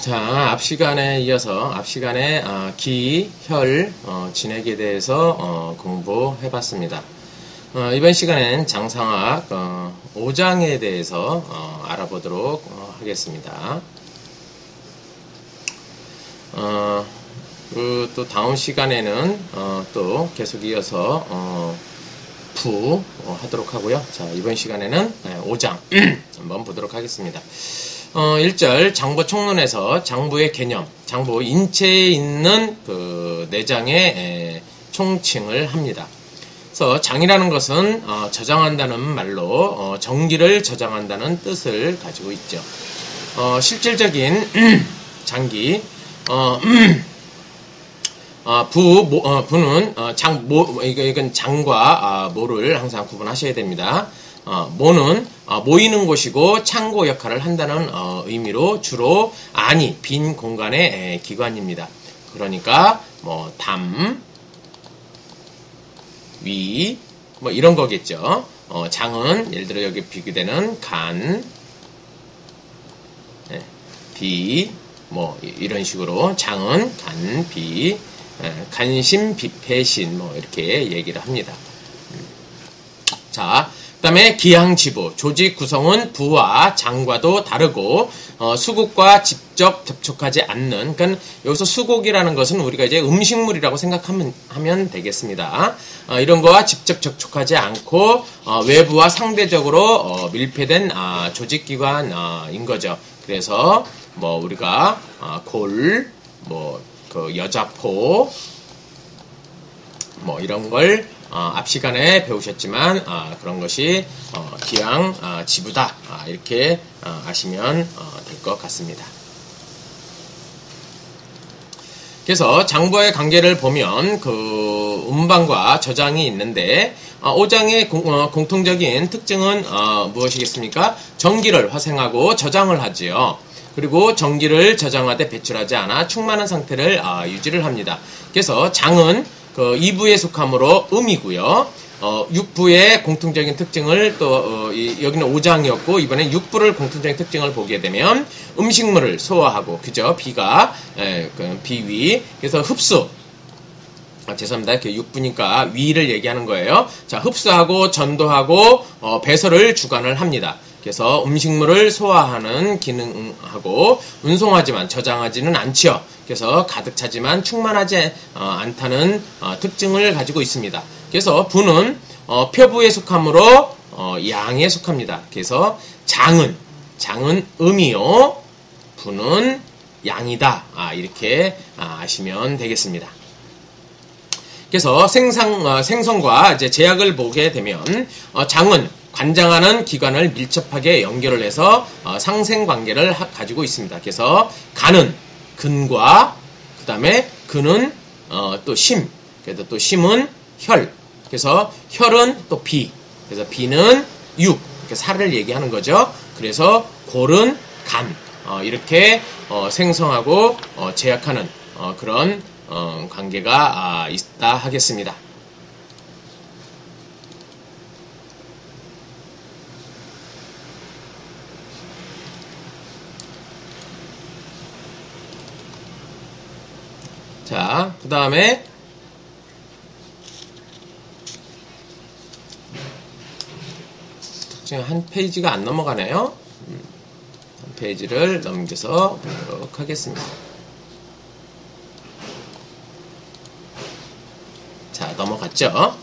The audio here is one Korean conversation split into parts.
자, 앞 시간에 이어서 앞 시간에 기, 혈, 진액에 대해서 공부해 봤습니다. 이번 시간엔 장상학 5장에 대해서 알아보도록 하겠습니다. 또 다음 시간에는 또 계속 이어서 부 하도록 하고요. 자, 이번 시간에는 5장 한번 보도록 하겠습니다. 1절 장부 총론에서 장부의 개념, 장부 인체에 있는 그 내장의 총칭을 합니다. 그래서 장이라는 것은 저장한다는 말로 전기를 저장한다는 뜻을 가지고 있죠. 실질적인 장기 부는 이건 장과 모를 항상 구분하셔야 됩니다. 모는 모이는 곳이고 창고 역할을 한다는 의미로 주로 안이 빈 공간의 기관입니다. 그러니까 뭐 담, 위, 뭐 이런 거겠죠. 장은 예를 들어 여기 비교되는 간, 비, 뭐 이런 식으로 장은 간, 비, 간심, 비패신 뭐 이렇게 얘기를 합니다. 자, 그 다음에 기항지부, 조직 구성은 부와 장과도 다르고 수국과 직접 접촉하지 않는, 그러니까 여기서 수국이라는 것은 우리가 이제 음식물이라고 생각하면 되겠습니다. 이런 거와 직접 접촉하지 않고 외부와 상대적으로 밀폐된 조직기관인 거죠. 그래서 뭐 우리가 골, 뭐 그 여자포, 뭐 이런 걸 앞 시간에 배우셨지만 그런 것이 기항 지부다 이렇게 아시면 될 것 같습니다. 그래서 장부와의 관계를 보면 그 음방과 저장이 있는데 5장의 공통적인 특징은 무엇이겠습니까? 전기를 화생하고 저장을 하지요. 그리고 전기를 저장하되 배출하지 않아 충만한 상태를 유지를 합니다. 그래서 장은 그 2부에 속하므로 음이고요. 6부의 공통적인 특징을 또 여기는 5장이었고 이번엔 6부를 공통적인 특징을 보게 되면 음식물을 소화하고, 그죠? 비가 비위, 그래서 흡수. 죄송합니다. 6부니까 위를 얘기하는 거예요. 자, 흡수하고 전도하고 배설을 주관을 합니다. 그래서 음식물을 소화하는 기능하고 운송하지만 저장하지는 않지요. 그래서 가득 차지만 충만하지 않다는 특징을 가지고 있습니다. 그래서 부는 표부에 속하므로 양에 속합니다. 그래서 장은 음이요, 부는 양이다. 이렇게 아시면 되겠습니다. 그래서 생성과 이제 제약을 보게 되면 장은 관장하는 기관을 밀접하게 연결을 해서 상생관계를 가지고 있습니다. 그래서 간은 근과 그 다음에 근은 또 심, 그래서 또 심은 혈, 그래서 혈은 또 비, 그래서 비는 육, 이렇게 살을 얘기하는 거죠. 그래서 골은 간, 이렇게 생성하고 제약하는 그런 관계가 있다 하겠습니다. 자, 그 다음에 지금 한 페이지가 안 넘어가네요. 한 페이지를 넘겨서 보도록 하겠습니다. 자, 넘어갔죠?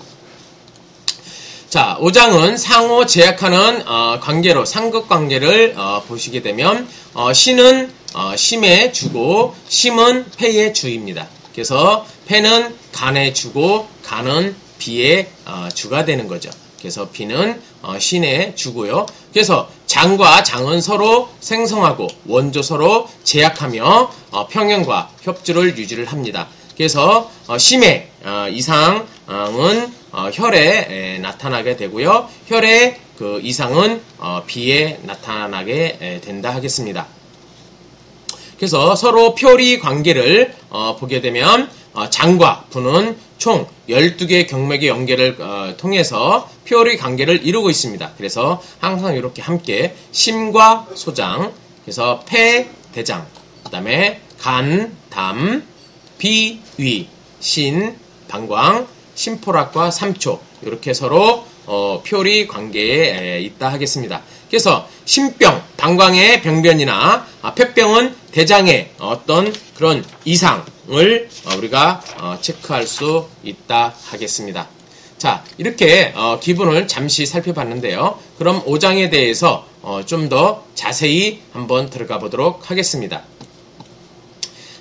자, 5장은 상호 제약하는 관계로 상극관계를 보시게 되면 신은 심의 주고 심은 폐의 주입니다. 그래서 폐는 간의 주고 간은 비의 주가 되는 거죠. 그래서 비는 신의 주고요. 그래서 장과 장은 서로 생성하고 원조 서로 제약하며 평형과 협주를 유지를 합니다. 그래서 심의 이상은 혈에 나타나게 되고요. 혈의 그 이상은 비에 나타나게 된다 하겠습니다. 그래서 서로 표리 관계를 보게 되면 장과 부는 총 12개의 경맥의 연계를 통해서 표리 관계를 이루고 있습니다. 그래서 항상 이렇게 함께 심과 소장, 그래서 폐, 대장, 그다음에 간, 담, 비, 위, 신, 방광, 심포락과 삼초 이렇게 서로 표리 관계에 있다 하겠습니다. 그래서 신병, 방광의 병변이나 폐병은 대장의 어떤 그런 이상을 우리가 체크할 수 있다 하겠습니다. 자, 이렇게 기본을 잠시 살펴봤는데요. 그럼 5장에 대해서 좀 더 자세히 한번 들어가 보도록 하겠습니다.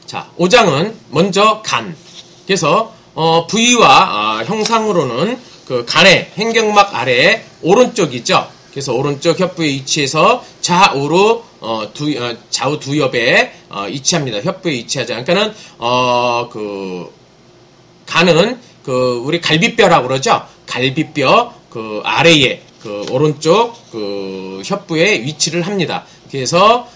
자, 5장은 먼저 간. 그래서 부위와 형상으로는 그 간의 횡격막 아래 오른쪽이죠. 그래서 오른쪽 협부에 위치해서 좌우로 좌우 두 옆에 위치합니다. 협부에 위치하죠. 그러니까는 그 간은 그 우리 갈비뼈라고 그러죠. 갈비뼈 그 아래에 그 오른쪽 그 협부에 위치를 합니다. 그래서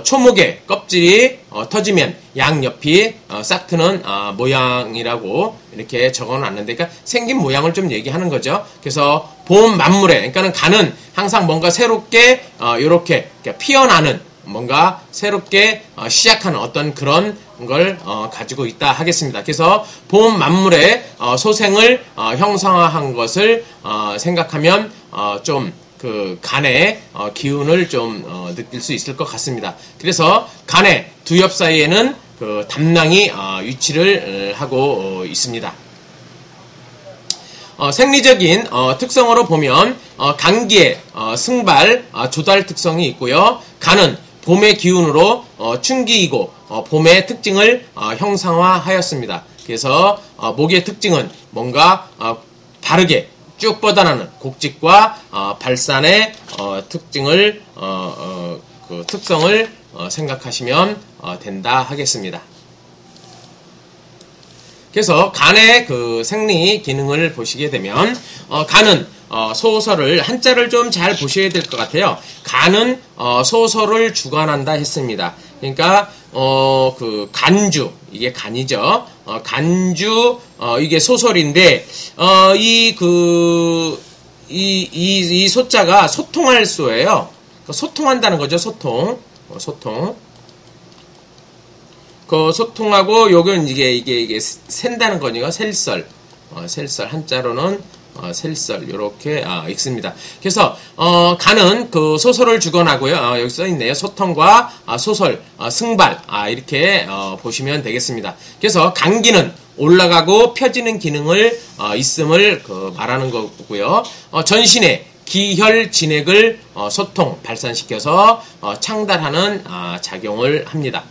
초목의 껍질이 터지면 양옆이 싹 트는 모양이라고 이렇게 적어놨는데, 그러니까 생긴 모양을 좀 얘기하는 거죠. 그래서 봄 만물에, 그러니까는 간은 항상 뭔가 새롭게 이렇게 피어나는 뭔가 새롭게 시작하는 어떤 그런 걸 가지고 있다 하겠습니다. 그래서 봄 만물의 소생을 형상화한 것을 생각하면 좀 그 간의 기운을 좀 느낄 수 있을 것 같습니다. 그래서 간의 두 옆 사이에는 그 담낭이 위치를 하고 있습니다. 생리적인 특성으로 보면 간기의 승발, 조달 특성이 있고요. 간은 봄의 기운으로 춘기이고 봄의 특징을 형상화하였습니다. 그래서 목의 특징은 뭔가 바르게 쭉 뻗어나는 곡직과 발산의 특징을 그 특성을 생각하시면 된다 하겠습니다. 그래서 간의 그 생리 기능을 보시게 되면 간은 소설을 한자를 좀 잘 보셔야 될 것 같아요. 간은 소설을 주관한다 했습니다. 그러니까 그 간주, 이게 간이죠. 간주 이게 소설인데 이 소자가 소통할 소예요. 소통한다는 거죠. 소통. 그 소통하고 요건 이게 샌다는 거니까 셀설. 셀설 한자로는 셀설 요렇게 읽습니다. 그래서 간은 그 소설을 주관하고요. 여기 써 있네요. 소통과 소설, 승발 이렇게 보시면 되겠습니다. 그래서 간기는 올라가고 펴지는 기능을 있음을 말하는 거고요. 전신의 기혈 진액을 소통, 발산시켜서 창달하는 작용을 합니다.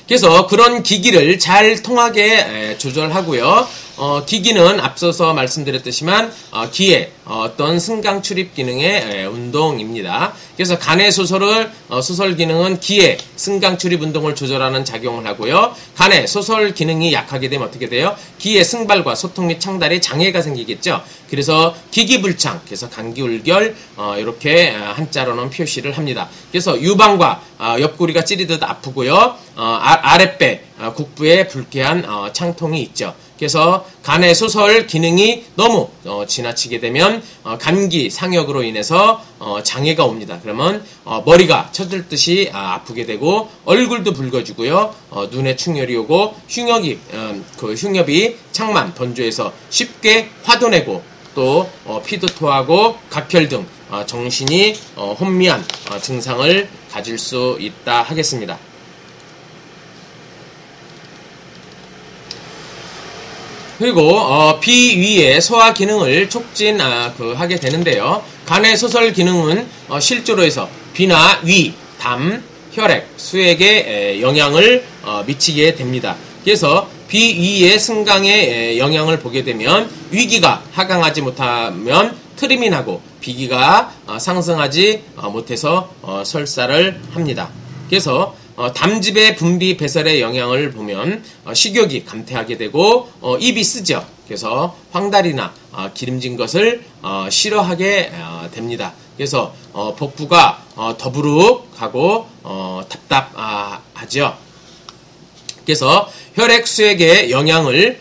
그래서 그런 기기를 잘 통하게 조절하고요. 기기는 앞서서 말씀드렸듯이만 기의 어떤 승강 출입 기능의 운동입니다. 그래서 간의 소설 기능은 기의 승강 출입 운동을 조절하는 작용을 하고요. 간의 소설 기능이 약하게 되면 어떻게 돼요? 기의 승발과 소통 및 창달에 장애가 생기겠죠. 그래서 기기불창, 그래서 간기울결 이렇게 한자로는 표시를 합니다. 그래서 유방과 옆구리가 찌리듯 아프고요. 아랫배 국부에 불쾌한 창통이 있죠. 그래서 간의 소설 기능이 너무 지나치게 되면 간기 상역으로 인해서 장애가 옵니다. 그러면 머리가 쳐들듯이 아프게 되고 얼굴도 붉어지고요. 눈에 충혈이 오고 흉엽이 창만 번조해서 쉽게 화도 내고 또 피도 토하고 각혈 등 정신이 혼미한 증상을 가질 수 있다 하겠습니다. 그리고 비위의 소화 기능을 촉진하게 되는데요. 간의 소설 기능은 실조로 해서 비나 위, 담, 혈액, 수액에 영향을 미치게 됩니다. 그래서 비위의 승강에 영향을 보게 되면 위기가 하강하지 못하면 트림이 나고 비기가 상승하지 못해서 설사를 합니다. 그래서 담즙의 분비 배설에 영향을 보면 식욕이 감퇴하게 되고 입이 쓰죠. 그래서 황달이나 기름진 것을 싫어하게 됩니다. 그래서 복부가 더부룩하고 답답하죠. 그래서 혈액 수액에 영향을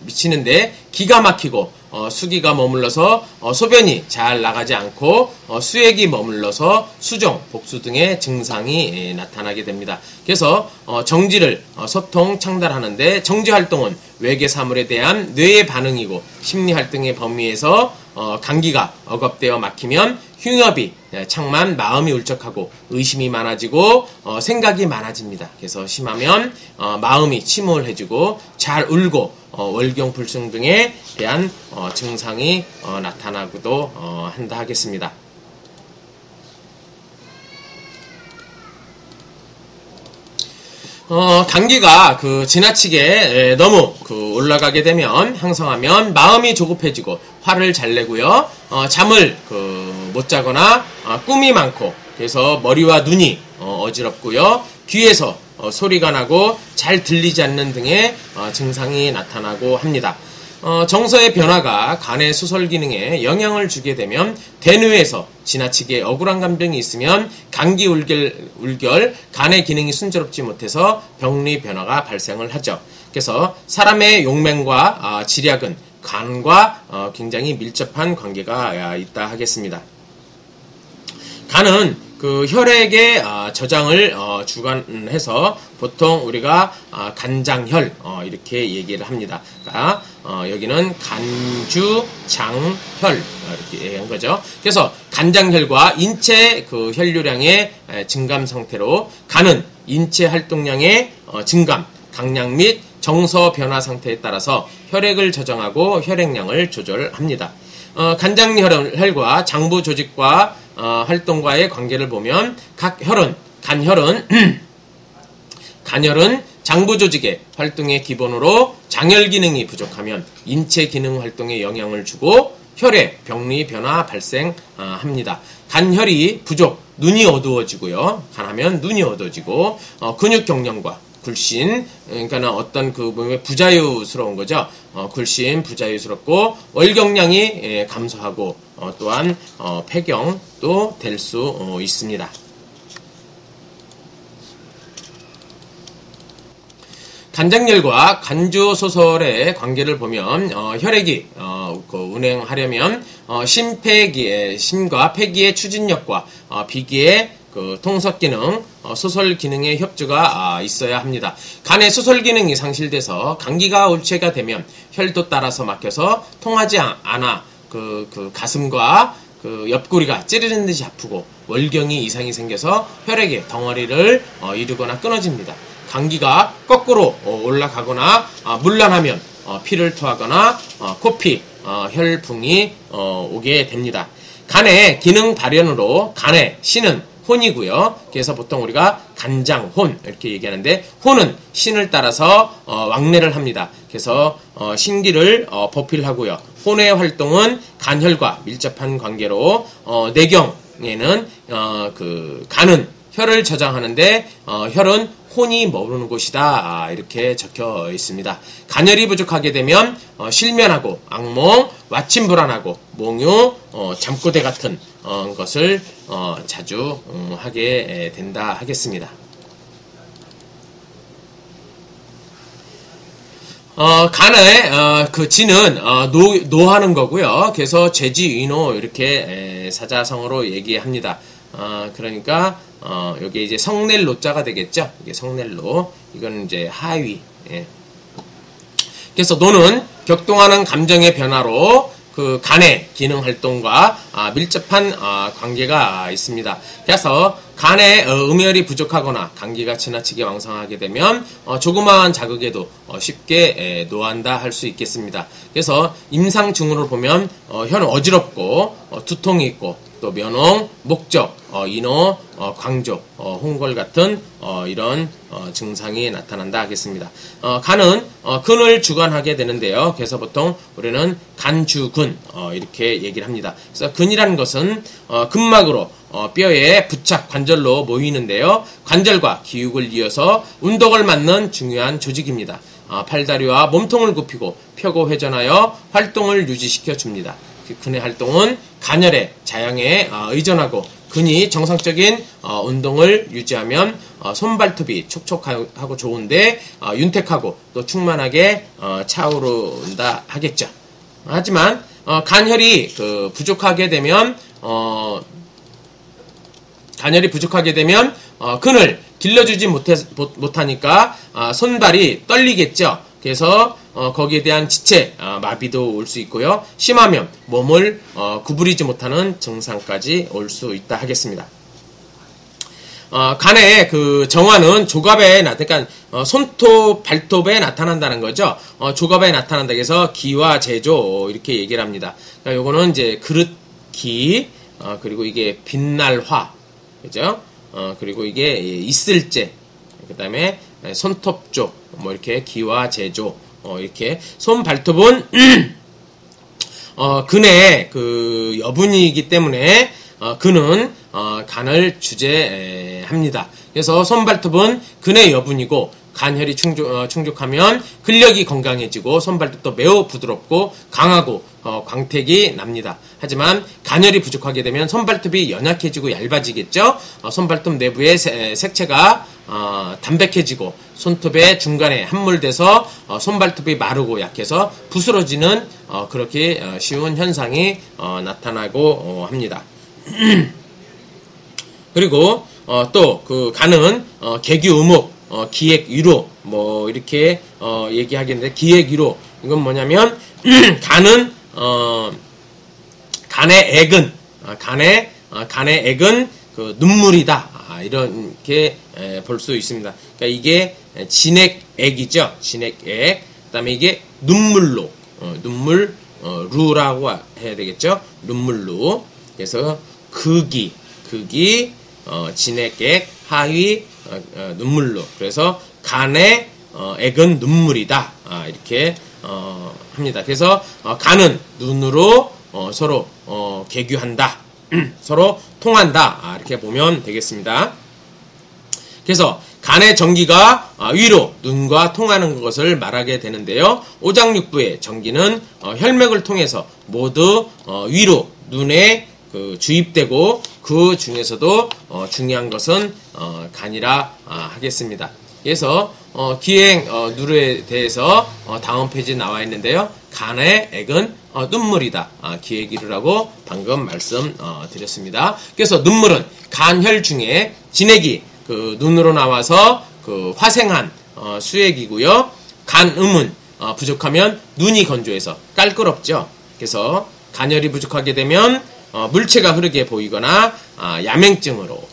미치는데 기가 막히고 수기가 머물러서 소변이 잘 나가지 않고 수액이 머물러서 수종, 복수 등의 증상이 나타나게 됩니다. 그래서 정지를 소통, 창달하는데 정지활동은 외계 사물에 대한 뇌의 반응이고 심리활동의 범위에서 감기가 억압되어 막히면 흉협이 창만 마음이 울적하고 의심이 많아지고 생각이 많아집니다. 그래서 심하면 마음이 침울해지고 잘 울고 월경불승 등에 대한 증상이 나타나기도 한다 하겠습니다. 감기가 지나치게 너무 올라가게 되면 항상하면 마음이 조급해지고 화를 잘 내고요. 잠을 못 자거나 꿈이 많고 그래서 머리와 눈이 어지럽고요. 귀에서 소리가 나고 잘 들리지 않는 등의 증상이 나타나고 합니다. 정서의 변화가 간의 수설 기능에 영향을 주게 되면 대뇌에서 지나치게 억울한 감정이 있으면 감기 울결 간의 기능이 순조롭지 못해서 병리 변화가 발생을 하죠. 그래서 사람의 용맹과 지략은 간과 굉장히 밀접한 관계가 있다 하겠습니다. 간은 혈액의 저장을 주관해서 보통 우리가 간장혈 이렇게 얘기를 합니다. 그러니까 여기는 간주장혈 이렇게 얘기한 거죠. 그래서 간장혈과 인체 혈류량의 증감 상태로 간은 인체 활동량의 증감, 강량 및 정서 변화 상태에 따라서 혈액을 저장하고 혈액량을 조절합니다. 간장혈과 장부 조직과 활동과의 관계를 보면 간혈은 장부 조직의 활동의 기본으로 장혈 기능이 부족하면 인체 기능 활동에 영향을 주고 혈의 병리 변화 발생합니다. 간혈이 부족, 눈이 어두워지고요. 간하면 눈이 어두워지고 근육 경련과 굴신, 그러니까 어떤 몸에 부자유스러운 거죠. 굴신, 부자유스럽고 월경량이 감소하고 또한 폐경도 될 수 있습니다. 간장열과 간주소설의 관계를 보면 혈액이 운행하려면 심과 폐기의 추진력과 비기의 통석 기능, 소설 기능의 협조가 있어야 합니다. 간의 소설 기능이 상실돼서 감기가 올체가 되면 혈도 따라서 막혀서 통하지 않아 가슴과 옆구리가 찌르는 듯이 아프고 월경이 이상이 생겨서 혈액의 덩어리를 이루거나 끊어집니다. 감기가 거꾸로 올라가거나 문란하면 피를 토하거나 코피, 혈붕이 오게 됩니다. 간의 기능 발현으로 간의 신은 혼이고요. 그래서 보통 우리가 간장혼 이렇게 얘기하는데 혼은 신을 따라서 왕래를 합니다. 그래서 신기를 보필하고요. 혼의 활동은 간혈과 밀접한 관계로 내경에는 간은 혈을 저장하는데 혈은 혼이 머무르는 곳이다 이렇게 적혀 있습니다. 간혈이 부족하게 되면 실면하고 악몽, 와침불안하고 몽유, 잠꼬대 같은 것을 자주 하게 된다 하겠습니다. 간의 지는 노하는 거고요. 그래서 죄지위노 이렇게 사자성어로 얘기합니다. 그러니까 여기 이제 성낼노자가 되겠죠. 이게 성낼노. 이건 이제 하위. 예. 그래서 노는 격동하는 감정의 변화로 간의 기능 활동과 밀접한 관계가 있습니다. 그래서 간에 음혈이 부족하거나 감기가 지나치게 왕성하게 되면 조그마한 자극에도 쉽게 노한다 할 수 있겠습니다. 그래서 임상증후를 보면 혀는 어지럽고 두통이 있고 또 면홍, 목적, 인호, 광조, 홍골 같은 이런 증상이 나타난다 하겠습니다. 간은 근을 주관하게 되는데요. 그래서 보통 우리는 간주근 이렇게 얘기를 합니다. 그래서 근이라는 것은 근막으로 뼈에 부착 관절로 모이는데요. 관절과 기육을 이어서 운동을 맡는 중요한 조직입니다. 팔다리와 몸통을 굽히고 펴고 회전하여 활동을 유지시켜 줍니다. 근의 활동은 간혈의 자양에 의존하고 근이 정상적인 운동을 유지하면 손발톱이 촉촉하고 좋은데 윤택하고 또 충만하게 차오른다 하겠죠. 하지만 간혈이 부족하게 되면 근을 길러주지 못하니까 손발이 떨리겠죠. 그래서 거기에 대한 지체, 마비도 올 수 있고요. 심하면 몸을 구부리지 못하는 증상까지 올 수 있다 하겠습니다. 간의 정화는 조갑에 그러니까 손톱, 발톱에 나타난다는 거죠. 조갑에 나타난다 해서 기와 제조 이렇게 얘기를 합니다. 그러니까 요거는 이제 그릇기, 그리고 이게 빛날화, 그죠? 그리고 이게 있을제, 그 다음에 손톱 쪽, 뭐 이렇게 기와 제조, 이렇게 손 발톱은 근의 여분이기 때문에 근은 간을 주재합니다. 그래서 손 발톱은 근의 여분이고 간혈이 충족하면 근력이 건강해지고 손 발톱도 매우 부드럽고 강하고 광택이 납니다. 하지만 간혈이 부족하게 되면 손 발톱이 연약해지고 얇아지겠죠. 손 발톱 내부의 색채가 담백해지고 손톱의 중간에 함몰돼서 손 발톱이 마르고 약해서 부스러지는 그렇게 쉬운 현상이 나타나고 합니다. 그리고 또 간은 계규의목, 기액위로 뭐 이렇게 얘기하겠는데, 기액위로 이건 뭐냐면 간은 간의 액은 눈물이다, 이렇게 볼 수 있습니다. 그러니까 이게 진액액이죠. 진액액. 그다음에 이게 눈물로, 루라고 해야 되겠죠. 눈물루. 그래서 극이 진액액, 하위 눈물로. 그래서 간의 액은 눈물이다, 이렇게 합니다. 그래서 간은 눈으로 서로 계규한다, 서로 통한다, 이렇게 보면 되겠습니다. 그래서 간의 전기가 위로 눈과 통하는 것을 말하게 되는데요. 오장육부의 전기는 혈맥을 통해서 모두 위로 눈에 주입되고, 그 중에서도 중요한 것은 간이라 하겠습니다. 그래서 기행 누르에 대해서 다음 페이지에 나와 있는데요. 간의 액은 눈물이다, 기액이루라고 방금 말씀드렸습니다. 그래서 눈물은 간혈 중에 진액이 눈으로 나와서 화생한 수액이고요. 간음은 부족하면 눈이 건조해서 깔끄럽죠. 그래서 간혈이 부족하게 되면 물체가 흐르게 보이거나 야맹증으로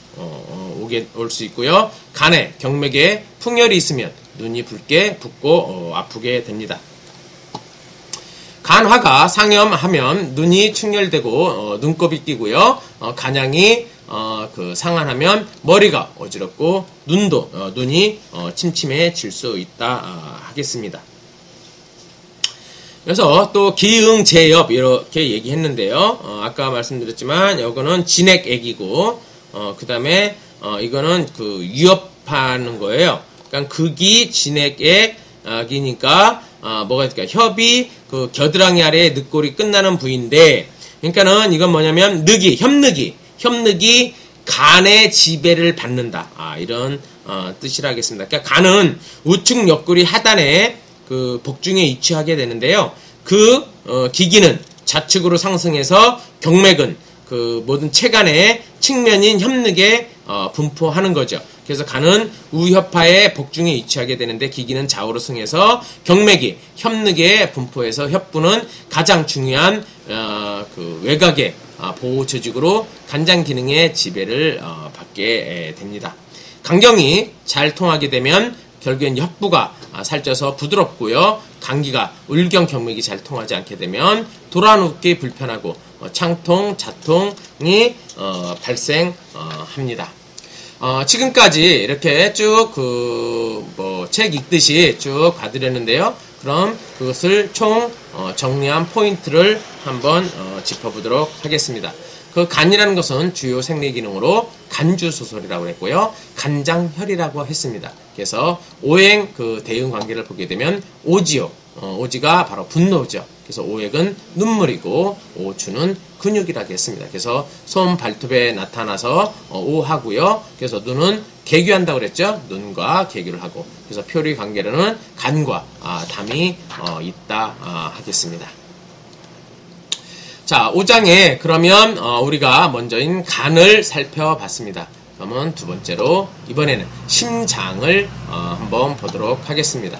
올 수 있고요. 간에 경맥에 풍열이 있으면 눈이 붉게 붓고 아프게 됩니다. 간화가 상염하면 눈이 충혈되고 눈곱이 끼고요. 간양이 상한하면 머리가 어지럽고 눈이 침침해질 수 있다 하겠습니다. 그래서 또 기응제엽 이렇게 얘기했는데요. 아까 말씀드렸지만 이거는 진액액이고, 그 다음에 이거는 유협하는 거예요. 그러니까 극이 진액액이니까 뭐가 있을까? 협이 겨드랑이 아래에 늑골이 끝나는 부위인데, 그러니까는 이건 뭐냐면 협늑이 간의 지배를 받는다, 이런 뜻이라 하겠습니다. 그러니까 간은 우측 옆구리 하단에 복중에 위치하게 되는데요. 기기는 좌측으로 상승해서 경맥은 모든 체간의 측면인 협늑에 분포하는 거죠. 그래서 간은 우협하의 복중에 위치하게 되는데, 기기는 좌우로 승해서 경맥이 협늑에 분포해서 협부는 가장 중요한 외곽의 보호 조직으로 간장 기능의 지배를 받게 됩니다. 간경이 잘 통하게 되면 결국엔 협부가 살쪄서 부드럽고요. 간기가 울경 경맥이 잘 통하지 않게 되면 돌아눕기 불편하고 창통, 자통이 발생합니다. 지금까지 이렇게 쭉 책 읽듯이 쭉 봐드렸는데요. 그럼 그것을 총 정리한 포인트를 한번 짚어보도록 하겠습니다. 간이라는 것은 주요 생리기능으로 간주소설이라고 했고요. 간장혈이라고 했습니다. 그래서 오행 대응 관계를 보게 되면 오지요. 오지가 바로 분노죠. 그래서 오액은 눈물이고 오추는 근육이라고 했습니다. 그래서 손 발톱에 나타나서 오하고요. 그래서 눈은 계규한다고 그랬죠. 눈과 계규를 하고, 그래서 표리 관계로는 간과 담이 있다 하겠습니다. 자, 5장에 그러면 우리가 먼저인 간을 살펴봤습니다. 그러면 두 번째로 이번에는 심장을 한번 보도록 하겠습니다.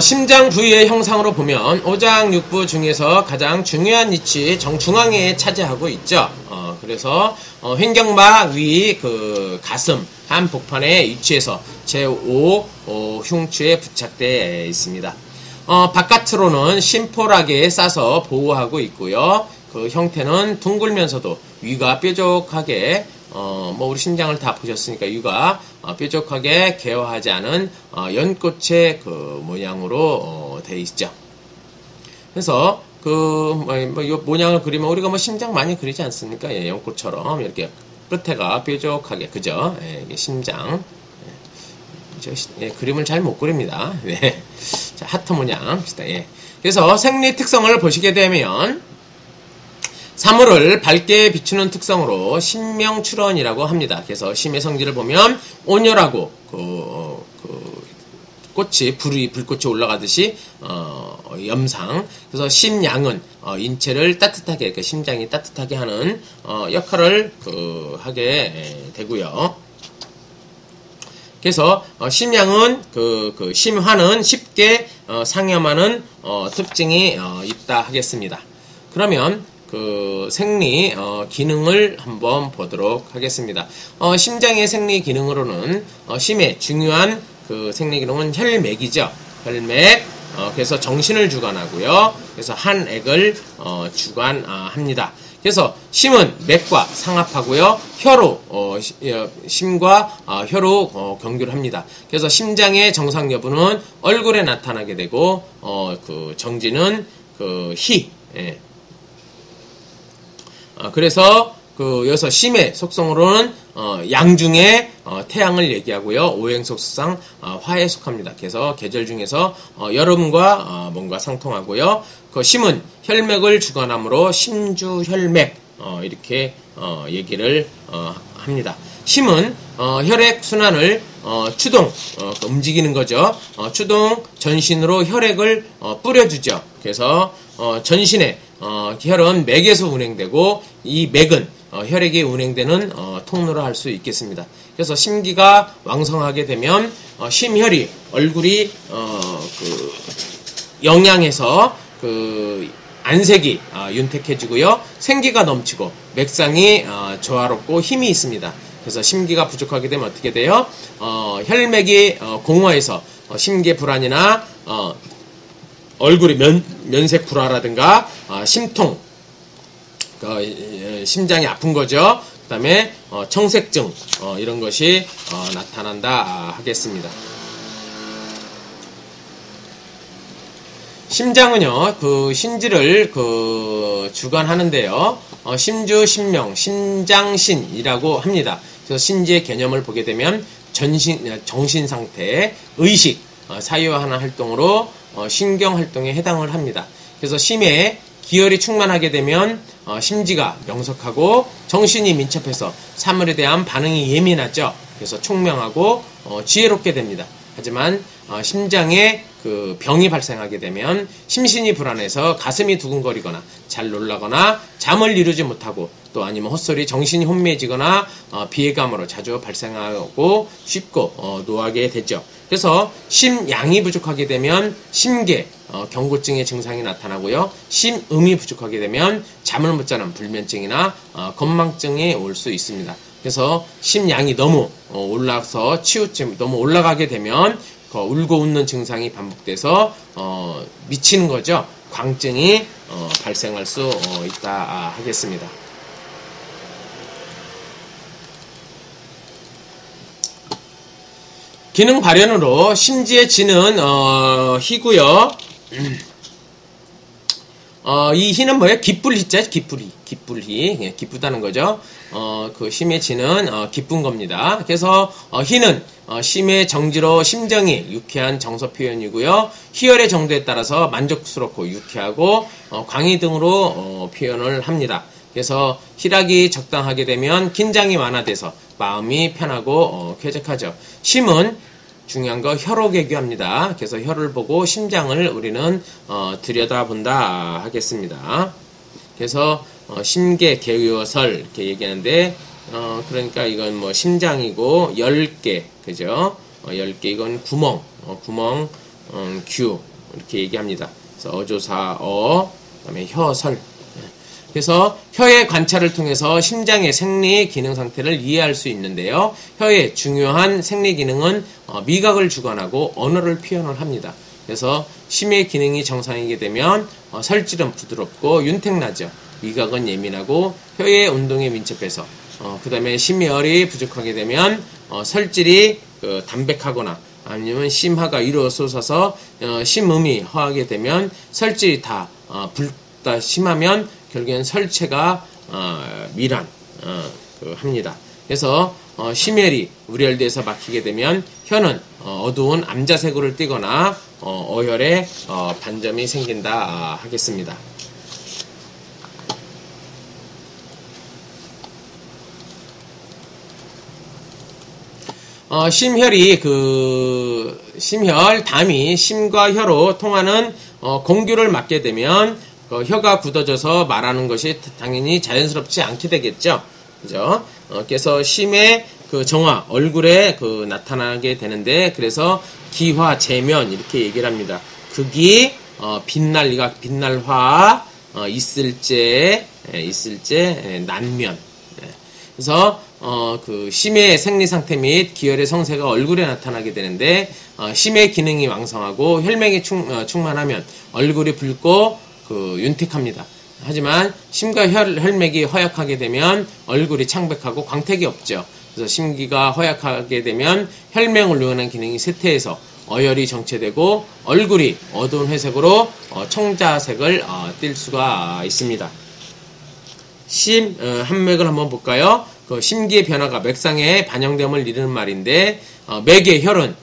심장 부위의 형상으로 보면 5장 6부 중에서 가장 중요한 위치 정중앙에 차지하고 있죠. 그래서 횡격막 위 그 가슴 한복판에 위치해서 제5 흉추에 부착되어 있습니다. 바깥으로는 심포락에 싸서 보호하고 있고요. 그 형태는 둥글면서도 위가 뾰족하게 우리 심장을 다 보셨으니까 위가 뾰족하게 개화하지 않은 연꽃의 그 모양으로 되어 있죠. 그래서 이 모양을 그리면 우리가 심장 많이 그리지 않습니까? 예, 연꽃처럼 이렇게 끝에가 뾰족하게 그죠? 예, 이게 심장. 예, 그림을 잘 못 그립니다. 네. 자, 하트 모양 비슷해. 예. 그래서 생리 특성을 보시게 되면 사물을 밝게 비추는 특성으로 신명출원이라고 합니다. 그래서 심의 성질을 보면 온열하고 꽃이 불꽃이 올라가듯이 염상. 그래서 심양은 인체를 따뜻하게 그러니까 심장이 따뜻하게 하는 역할을 하게 되고요. 그래서 심양은 심화는 쉽게 상염하는 특징이 있다 하겠습니다. 그러면 생리 기능을 한번 보도록 하겠습니다. 심장의 생리 기능으로는 심의 중요한 생리 기능은 혈맥이죠. 혈맥. 그래서 정신을 주관하고요. 그래서 한 액을 주관합니다. 그래서 심은 맥과 상합하고요. 혀로 심과 혀로 경규를 합니다. 그래서 심장의 정상 여부는 얼굴에 나타나게 되고 정지는 희. 예. 그래서 여기서 심의 속성으로는 양중에 태양을 얘기하고요. 오행속상 화에 속합니다. 그래서 계절 중에서 여름과 뭔가 상통하고요. 심은 혈맥을 주관하므로 심주혈맥 이렇게 얘기를 합니다. 심은 혈액 순환을 추동 움직이는 거죠. 추동 전신으로 혈액을 뿌려주죠. 그래서 전신에 혈은 맥에서 운행되고 이 맥은 혈액이 운행되는 통로라 할 수 있겠습니다. 그래서 심기가 왕성하게 되면 심혈이 얼굴이 영양해서 안색이 윤택해지고요. 생기가 넘치고 맥상이 조화롭고 힘이 있습니다. 그래서 심기가 부족하게 되면 어떻게 돼요? 혈맥이 공허해서 심계 불안이나 얼굴이 면색 불화라든가 심통, 심장이 아픈 거죠. 그 다음에 청색증 이런 것이 나타난다 하겠습니다. 심장은요, 신지를 주관하는데요. 심주, 신명, 심장신이라고 합니다. 그래서 신지의 개념을 보게 되면 정신 상태, 의식, 사유화하는 활동으로 신경 활동에 해당을 합니다. 그래서 심에 기혈이 충만하게 되면 심지가 명석하고 정신이 민첩해서 사물에 대한 반응이 예민하죠. 그래서 총명하고 지혜롭게 됩니다. 하지만 심장에 병이 발생하게 되면 심신이 불안해서 가슴이 두근거리거나 잘 놀라거나 잠을 이루지 못하고 또 아니면 헛소리 정신이 혼미해지거나 비해감으로 자주 발생하고 쉽고 노하게 되죠. 그래서 심양이 부족하게 되면 심계, 경고증의 증상이 나타나고요. 심음이 부족하게 되면 잠을 못 자는 불면증이나 건망증이 올 수 있습니다. 그래서 심양이 너무 올라서 치우침 너무 올라가게 되면 울고 웃는 증상이 반복돼서 미치는 거죠. 광증이 발생할 수 있다 하겠습니다. 기능 발현으로 심지의 지는 희고요. 이 희는 뭐예요? 기쁠희자, 기쁠희. 예, 기쁘다는 거죠. 심의 지는 기쁜 겁니다. 그래서 희는 심의 정지로 심정이 유쾌한 정서 표현이고요. 희열의 정도에 따라서 만족스럽고 유쾌하고 광희 등으로 표현을 합니다. 그래서 희락이 적당하게 되면 긴장이 완화돼서 마음이 편하고 쾌적하죠. 심은 중요한 거 혀로 개교합니다. 그래서 혀를 보고 심장을 우리는 들여다본다 하겠습니다. 그래서 심계, 개요설 이렇게 얘기하는데 그러니까 이건 뭐 심장이고 10개 그죠? 10개 이건 구멍, 규 이렇게 얘기합니다. 그래서 어조사 그다음에 혀설. 그래서 혀의 관찰을 통해서 심장의 생리 기능 상태를 이해할 수 있는데요. 혀의 중요한 생리 기능은 미각을 주관하고 언어를 표현을 합니다. 그래서 심의 기능이 정상이게 되면 설질은 부드럽고 윤택나죠. 미각은 예민하고 혀의 운동에 민첩해서 그 다음에 심혈이 부족하게 되면 설질이 담백하거나 아니면 심하가 위로 솟아서 심음이 허하게 되면 설질이 다 붉다 심하면 결국엔 설체가 미란 합니다. 그래서 심혈이 우열돼서 막히게 되면 혀는 어두운 암자색으로 띠거나 어혈에 반점이 생긴다 하겠습니다. 심혈이 심혈, 담이 심과 혀로 통하는 공규를 맡게 되면 혀가 굳어져서 말하는 것이 당연히 자연스럽지 않게 되겠죠. 그죠? 그래서 심의 정화, 얼굴에 나타나게 되는데, 그래서 기화, 재면, 이렇게 얘기를 합니다. 극이, 빛날리가, 빛날화, 있을제, 난면. 그래서, 심의 생리 상태 및 기혈의 성세가 얼굴에 나타나게 되는데, 심의 기능이 왕성하고 혈맥이 충만하면 얼굴이 붉고, 윤택합니다. 하지만 심과 혈맥이 허약하게 되면 얼굴이 창백하고 광택이 없죠. 그래서 심기가 허약하게 되면 혈맹을 요하는 기능이 쇠퇴해서 어혈이 정체되고 얼굴이 어두운 회색으로 청자색을 띌 수가 있습니다. 한맥을 한번 볼까요? 심기의 변화가 맥상에 반영됨을 이르는 말인데 맥의 혈은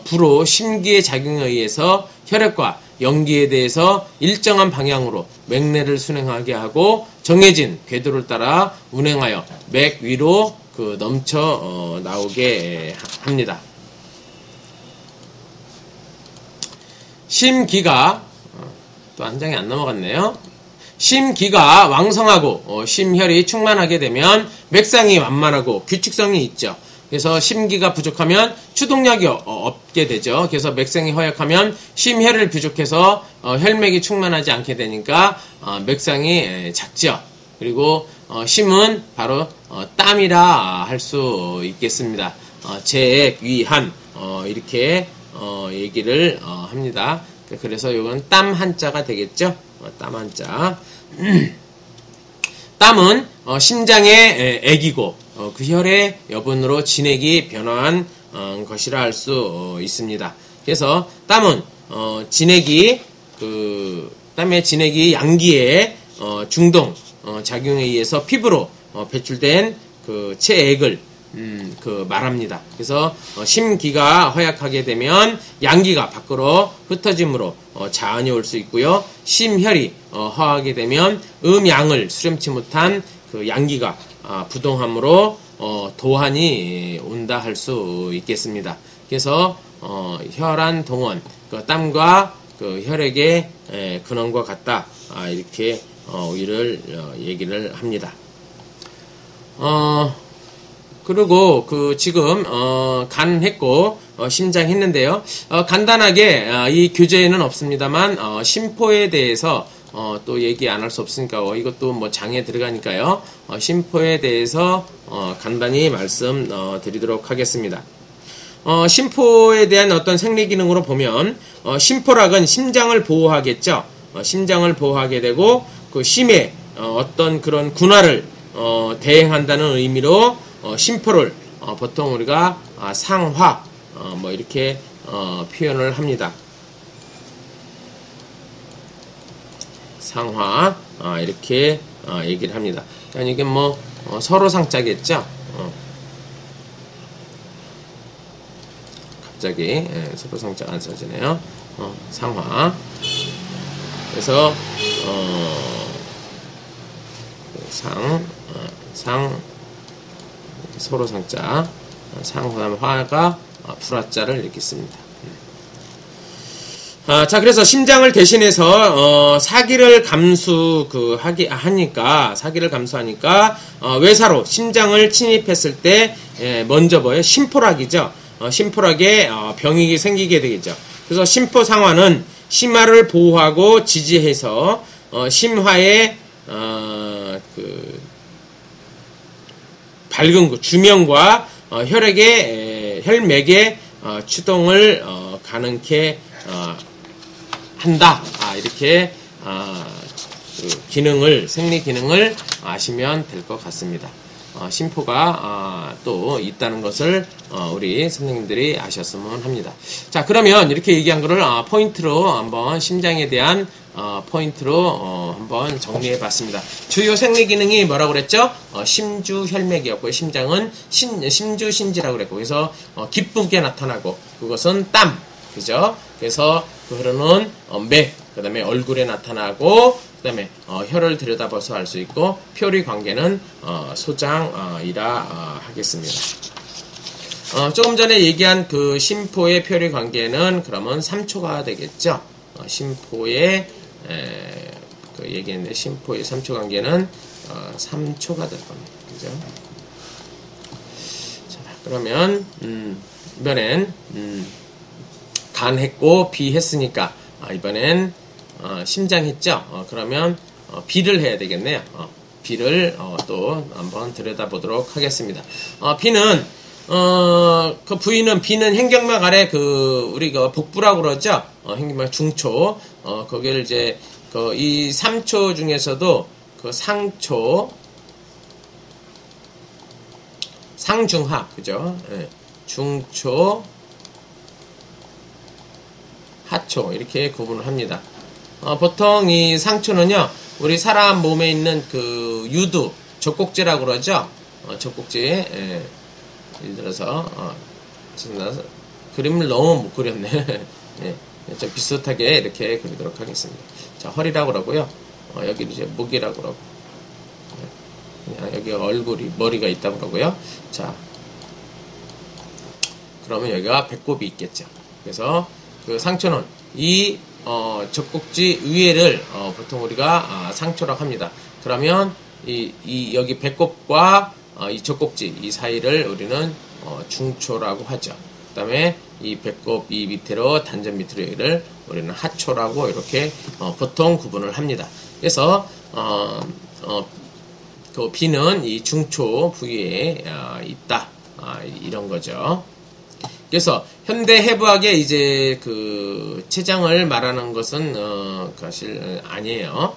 부로 심기의 작용에 의해서 혈액과 연기에 대해서 일정한 방향으로 맥내를 순행하게 하고 정해진 궤도를 따라 운행하여 맥 위로 넘쳐 나오게 합니다. 심기가 또 한 장이 안 넘어갔네요. 심기가 왕성하고 심혈이 충만하게 되면 맥상이 완만하고 규칙성이 있죠. 그래서 심기가 부족하면 추동력이 없게 되죠. 그래서 맥상이 허약하면 심혈을 부족해서 혈맥이 충만하지 않게 되니까 맥상이 작죠. 그리고 심은 바로 땀이라 할 수 있겠습니다. 재액, 위한 이렇게 얘기를 합니다. 그래서 이건 땀 한자가 되겠죠. 땀 한자. 땀은 심장의 액이고 그 혈의 여분으로 진액이 변화한 것이라 할 수 있습니다. 그래서 땀은 땀의 진액이 양기의 중동 작용에 의해서 피부로 배출된 체액을 말합니다. 그래서 심기가 허약하게 되면 양기가 밖으로 흩어짐으로 자언이 올 수 있고요. 심혈이 허하게 되면 양을 수렴치 못한 양기가 부동함으로 도한이 온다 할 수 있겠습니다. 그래서 혈안 동원, 땀과 혈액의 근원과 같다 이렇게 이를 얘기를 합니다. 그리고 지금 간 했고 심장 했는데요. 간단하게 이 교재에는 없습니다만 심포에 대해서 또 얘기 안 할 수 없으니까 이것도 뭐 장에 들어가니까요. 심포에 대해서 간단히 말씀 드리도록 하겠습니다. 심포에 대한 어떤 생리 기능으로 보면 심포락은 심장을 보호하겠죠. 심장을 보호하게 되고 심의 어떤 그런 군화를 대행한다는 의미로 심포를 보통 우리가 상화 뭐 이렇게 표현을 합니다. 상화 이렇게 얘기를 합니다. 그러니까 이게 뭐 서로 상자겠죠. 갑자기 서로 상자가 안 써지네요. 상화. 그래서 상 서로 상자 상화가 불화자를 이렇게 씁니다. 자, 그래서 심장을 대신해서 사기를 감수하니까 외사로 심장을 침입했을 때 먼저 뭐예요? 심포락이죠. 심포락에 병이 생기게 되겠죠. 그래서 심포 상환은 심화를 보호하고 지지해서 심화의 밝은 주명과 혈맥의 추동을 가능케 한다. 이렇게 생리 기능을 아시면 될 것 같습니다. 심포가 또 있다는 것을 우리 선생님들이 아셨으면 합니다. 자, 그러면 이렇게 얘기한 거를 포인트로 한번 심장에 대한 포인트로 한번 정리해 봤습니다. 주요 생리 기능이 뭐라고 그랬죠? 심주혈맥이었고요. 심장은 심주신지라고 그랬고, 그래서 기쁘게 나타나고, 그것은 땀, 그죠? 그래서 그 흐르는 맥, 그 다음에 얼굴에 나타나고, 그 다음에 혀를 들여다봐서 알 수 있고, 표리 관계는 소장이라 하겠습니다. 조금 전에 얘기한 그 심포의 표리 관계는 그러면 3초가 되겠죠. 심포의 얘기했는데, 심포의 3초 관계는 3초가 될 겁니다. 그죠? 자, 그러면 이번엔 간 했고 비 했으니까 이번엔 심장 했죠. 그러면 비를 해야 되겠네요. 비를 또 한번 들여다보도록 하겠습니다. 비는 비는 횡격막 아래 우리가 복부라고 그러죠. 횡격막 중초. 거기를 이제 이 3초 중에서도 상초, 상중하, 그죠? 예. 중초, 하초, 이렇게 구분을 합니다. 보통 이 상초는요, 우리 사람 몸에 있는 유두, 젖꼭지라고 그러죠? 젖꼭지, 예. 예를 들어서, 그림을 너무 못 그렸네. 예. 좀 비슷하게 이렇게 그리도록 하겠습니다. 자, 허리라고 그러고요. 여기 이제 목이라고 그러고. 여기 머리가 있다고 그러고요. 자, 그러면 여기가 배꼽이 있겠죠. 그래서 그 상초는 이 젖꼭지 위에를 보통 우리가 상초라고 합니다. 그러면 여기 배꼽과 이 젖꼭지 이 사이를 우리는 중초라고 하죠. 그 다음에 이 배꼽 이 밑으로 단전 밑으로 여기를 우리는 하초라고 이렇게 보통 구분을 합니다. 그래서 그 비는 이 중초 부위에 있다, 이런 거죠. 그래서 현대 해부학의 이제 그 췌장을 말하는 것은 사실 아니에요.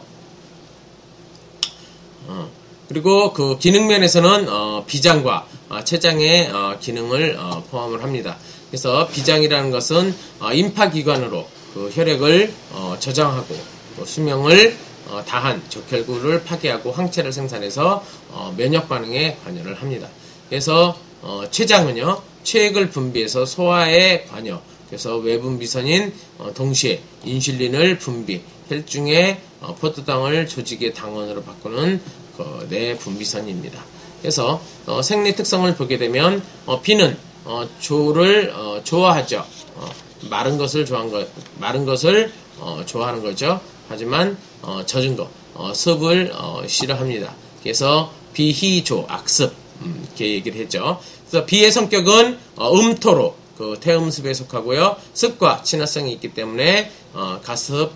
그리고 그 기능 면에서는 비장과 췌장의 기능을 포함을 합니다. 그래서 비장이라는 것은 임파기관으로 그 혈액을 저장하고 수명을 다한 적혈구를 파괴하고 항체를 생산해서 면역 반응에 관여를 합니다. 그래서 췌장은요, 체액을 분비해서 소화에 관여, 그래서 외분비선인 동시에 인슐린을 분비, 혈중의 포도당을 조직의 당원으로 바꾸는 내분비선입니다. 그래서 생리 특성을 보게 되면 비는 조를 좋아하죠. 마른 것을 좋아하는 거죠. 하지만 젖은 거, 습을 싫어합니다. 그래서 비희조, 악습, 이렇게 얘기를 했죠. 그래서 비의 성격은 음토로 태음습에 속하고요. 습과 친화성이 있기 때문에 가습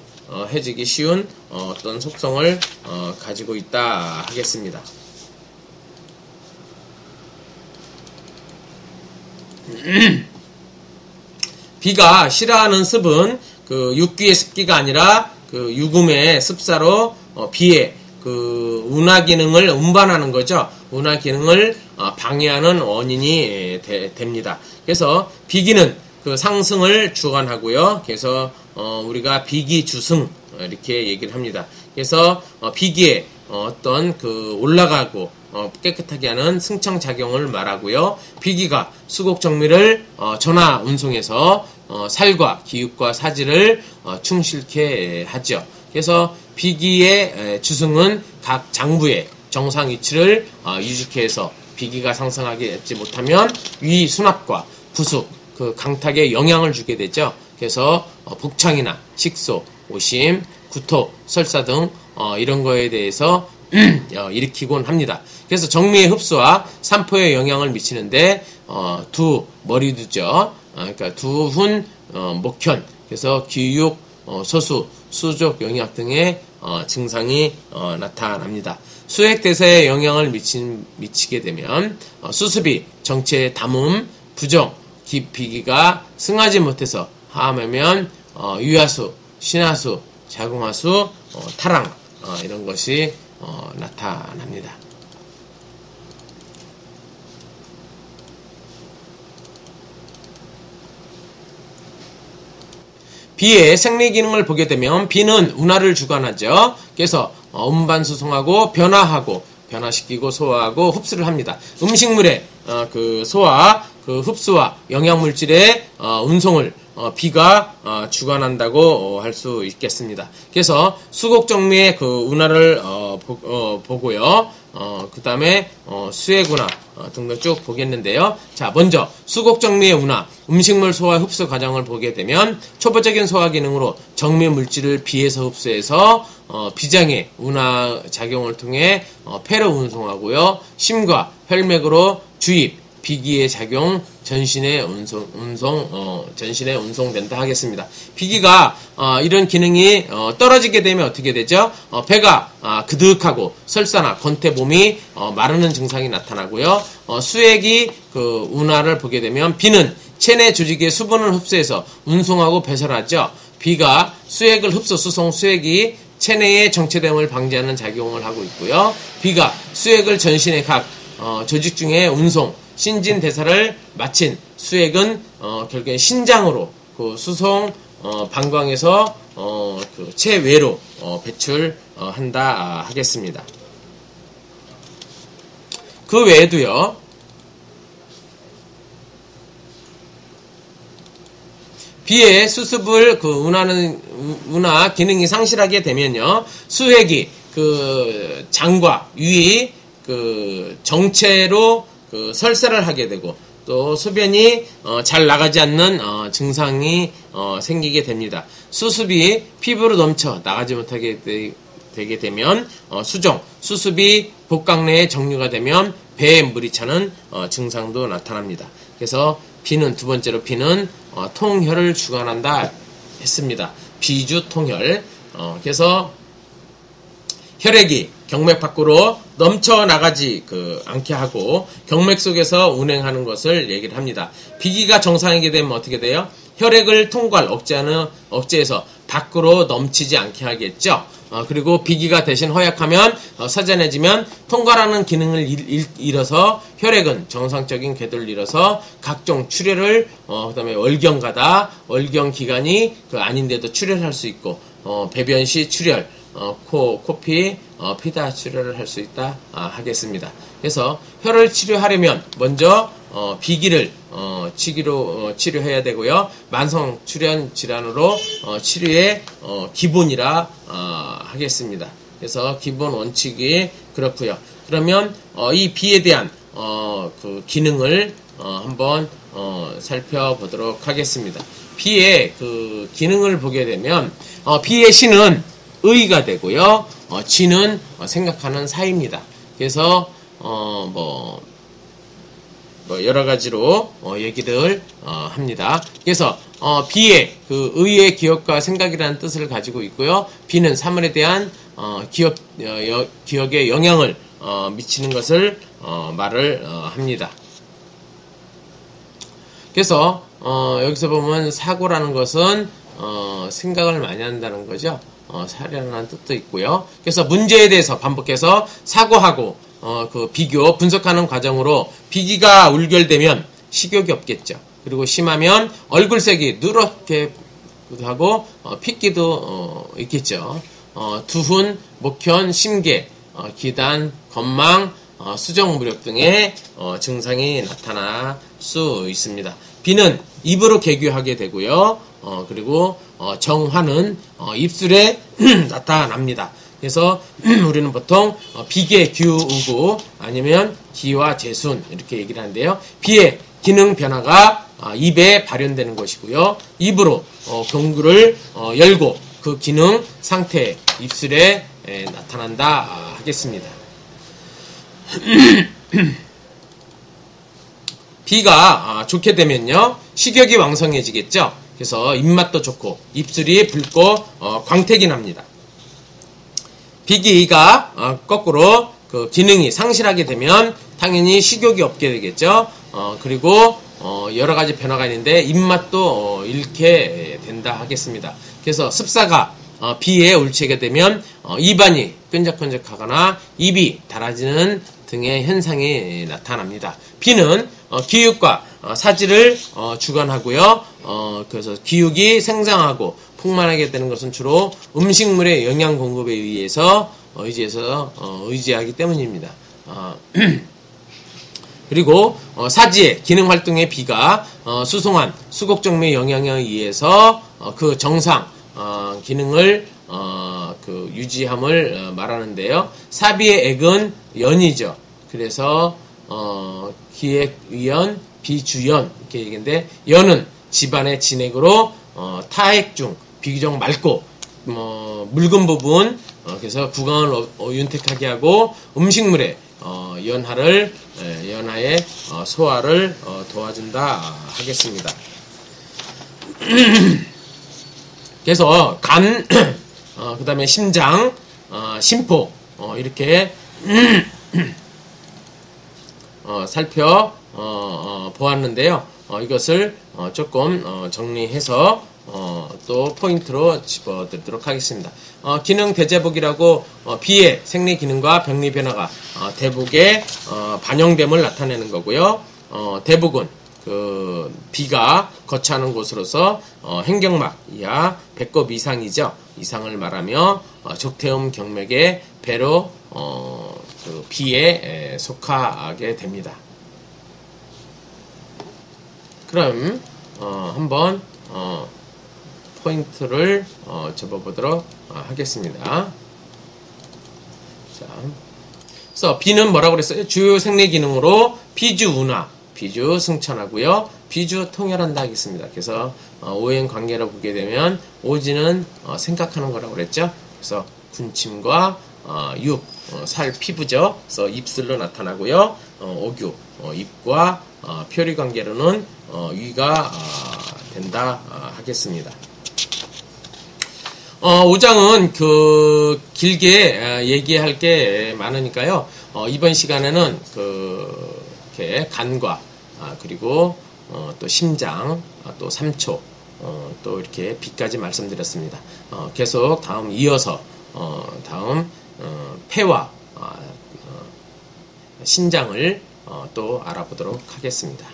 해지기 쉬운 어떤 속성을 가지고 있다 하겠습니다. 비가 싫어하는 습은 육귀의 습기가 아니라 유금의 습사로 비의 운하 기능을 운반하는 거죠. 운하 기능을 방해하는 원인이 됩니다. 그래서 비기는 상승을 주관하고요. 그래서 우리가 비기 주승 이렇게 얘기를 합니다. 그래서 비기에 어떤 올라가고 깨끗하게 하는 승청 작용을 말하고요. 비기가 수곡 정밀을 전하 운송해서 살과 기육과 사지를 충실케 하죠. 그래서 비기의 주승은 각 장부의 정상 위치를 유지케 해서 비기가 상승하지 못하면 위 순합과 부숙, 그 강탁에 영향을 주게 되죠. 그래서 복창이나 식소, 오심, 구토, 설사 등 이런 거에 대해서 일으키곤 합니다. 그래서 정미의 흡수와 산포에 영향을 미치는데 머리두죠. 그러니까 두훈, 목현, 그래서 귀육, 소수, 수족 영약 등의 증상이 나타납니다. 수액대사에 영향을 미치게 되면 수습이, 정체, 담음, 부정, 비기가 승하지 못해서 하하면 유하수, 신하수, 자궁하수, 타랑 이런 것이 나타납니다. 비의 생리 기능을 보게 되면 비는 운하를 주관하죠. 그래서 음반수송하고 변화시키고 소화하고 흡수를 합니다. 음식물의 그 소화, 그 흡수와 영양물질의 운송을 비가 주관한다고 할 수 있겠습니다. 그래서 수곡정미의 그 운하를 보고요. 그 다음에 수액 운하 등등 쭉 보겠는데요. 자, 먼저 수곡정미의 운하, 음식물 소화 흡수 과정을 보게 되면 초보적인 소화 기능으로 정미 물질을 비에서 흡수해서 비장의 운하 작용을 통해 폐로 운송하고요. 심과 혈맥으로 주입, 비기의 작용, 전신에 운송된다 하겠습니다. 비기가 이런 기능이 떨어지게 되면 어떻게 되죠? 배가 그득하고 설사나 건태 몸이 마르는 증상이 나타나고요. 수액이 그 운하를 보게 되면 비는 체내 조직의 수분을 흡수해서 운송하고 배설하죠. 비가 수액을 흡수, 수송, 수액이 체내의 정체됨을 방지하는 작용을 하고 있고요. 비가 수액을 전신의 각 조직 중에 운송, 신진대사를 마친 수액은 결국엔 신장으로 그 수송 방광에서 그 체외로 배출한다 하겠습니다. 그 외에도요. 비의 수습을 그 운하 기능이 상실하게 되면요. 수액이 그 장과 위의 그 정체로 그 설사를 하게 되고 또 소변이 잘 나가지 않는 증상이 생기게 됩니다. 수습이 피부로 넘쳐 나가지 못하게 되게 되면 수정, 수습이 복강 내에 정류가 되면 배에 물이 차는 증상도 나타납니다. 그래서 두 번째로 비는 통혈을 주관한다 했습니다. 비주 통혈. 그래서 혈액이 경맥 밖으로 넘쳐나가지 않게 하고 경맥 속에서 운행하는 것을 얘기를 합니다. 비기가 정상이게 되면 어떻게 돼요? 혈액을 통과할 억제해서 밖으로 넘치지 않게 하겠죠. 그리고 비기가 대신 허약하면 서전해지면 통과라는 기능을 잃어서 혈액은 정상적인 궤도를 잃어서 각종 출혈을 그다음에 월경가다 월경기관이 아닌데도 출혈할 수 있고 배변 시 출혈 코피, 피다 출혈을 할 수 있다 하겠습니다. 그래서 혈을 치료하려면 먼저 비기를 치료해야 되고요. 만성 출현 질환으로 치료의 기본이라 하겠습니다. 그래서 기본 원칙이 그렇고요. 그러면 이 비에 대한 그 기능을 한번 살펴보도록 하겠습니다. 비의 그 기능을 보게 되면 비의 신은 의가 되고요. 지는 생각하는 사입니다. 그래서 여러 가지로 얘기를 합니다. 그래서 비의 그 의의 기억과 생각이라는 뜻을 가지고 있고요. 비는 사물에 대한 기억에 영향을 미치는 것을 말을 합니다. 그래서 여기서 보면 사고라는 것은 생각을 많이 한다는 거죠. 사려는 뜻도 있고요. 그래서 문제에 대해서 반복해서 사고하고 그 비교, 분석하는 과정으로 비기가 울결되면 식욕이 없겠죠. 그리고 심하면 얼굴색이 누렇게 하고 핏기도 있겠죠. 두훈, 목현, 심계, 기단, 건망, 수정무력 등의 증상이 나타날 수 있습니다. 비는 입으로 개교하게 되고요. 그리고 정화는 입술에 나타납니다. 그래서 우리는 보통 비계, 규우구 아니면 기와 재순 이렇게 얘기를 하는데요. 비의 기능 변화가 입에 발현되는 것이고요. 입으로 경구를 열고 그 기능 상태 입술에 나타난다 하겠습니다. 비가 좋게 되면요 식욕이 왕성해지겠죠. 그래서 입맛도 좋고 입술이 붉고 광택이 납니다. 비기가 거꾸로 그 기능이 상실하게 되면 당연히 식욕이 없게 되겠죠. 그리고 여러 가지 변화가 있는데 입맛도 잃게 된다 하겠습니다. 그래서 습사가 비에 울치게 되면 입안이 끈적끈적하거나 입이 닳아지는 등의 현상이 나타납니다. 비는 기육과 사지를 주관하고요. 그래서 기육이 생장하고 풍만하게 되는 것은 주로 음식물의 영양 공급에 의지하기 때문입니다. 그리고 사지의 기능 활동의 비가 수송한 수곡정맥 영향에 의해서 그 정상 기능을 그 유지함을 말하는데요. 사비의 액은 연이죠. 그래서 기액의연, 비주연 이렇게 얘기인데 연은 집안의 진액으로 타액 중 비교적 맑고 묽은 부분 그래서 구강을 윤택하게 하고 음식물의 연하의 소화를 도와준다 하겠습니다. 그래서 간, 그 다음에 심장, 심포 이렇게 살펴 보았는데요. 이것을 조금 정리해서 또 포인트로 집어드리도록 하겠습니다. 기능 대제복이라고 비의 생리 기능과 병리 변화가 대복에 반영됨을 나타내는 거고요. 대복은 그 비가 거처하는 곳으로서 행경막 이하 배꼽 이상이죠. 이상을 말하며 적태음 경맥의 배로 그 비에 속하게 됩니다. 그럼 한번 포인트를 접어보도록 하겠습니다. 자, 그래서 비는 뭐라고 그랬어요? 주요 생리 기능으로 비주운하, 비주 승천하고요. 비주 통혈한다 하겠습니다. 그래서 오행 관계로 보게 되면 오지는 생각하는 거라고 그랬죠. 그래서 군침과 육, 살, 피부죠. 그래서 입술로 나타나고요. 오규, 입과 표리 관계로는 위가 된다 하겠습니다. 5장은 그 길게 얘기할 게 많으니까요. 이번 시간에는 이렇게 간과 그리고 또 심장, 또 3초, 또 이렇게 비까지 말씀드렸습니다. 계속 다음 이어서 다음 폐와 신장을 또 알아보도록 하겠습니다.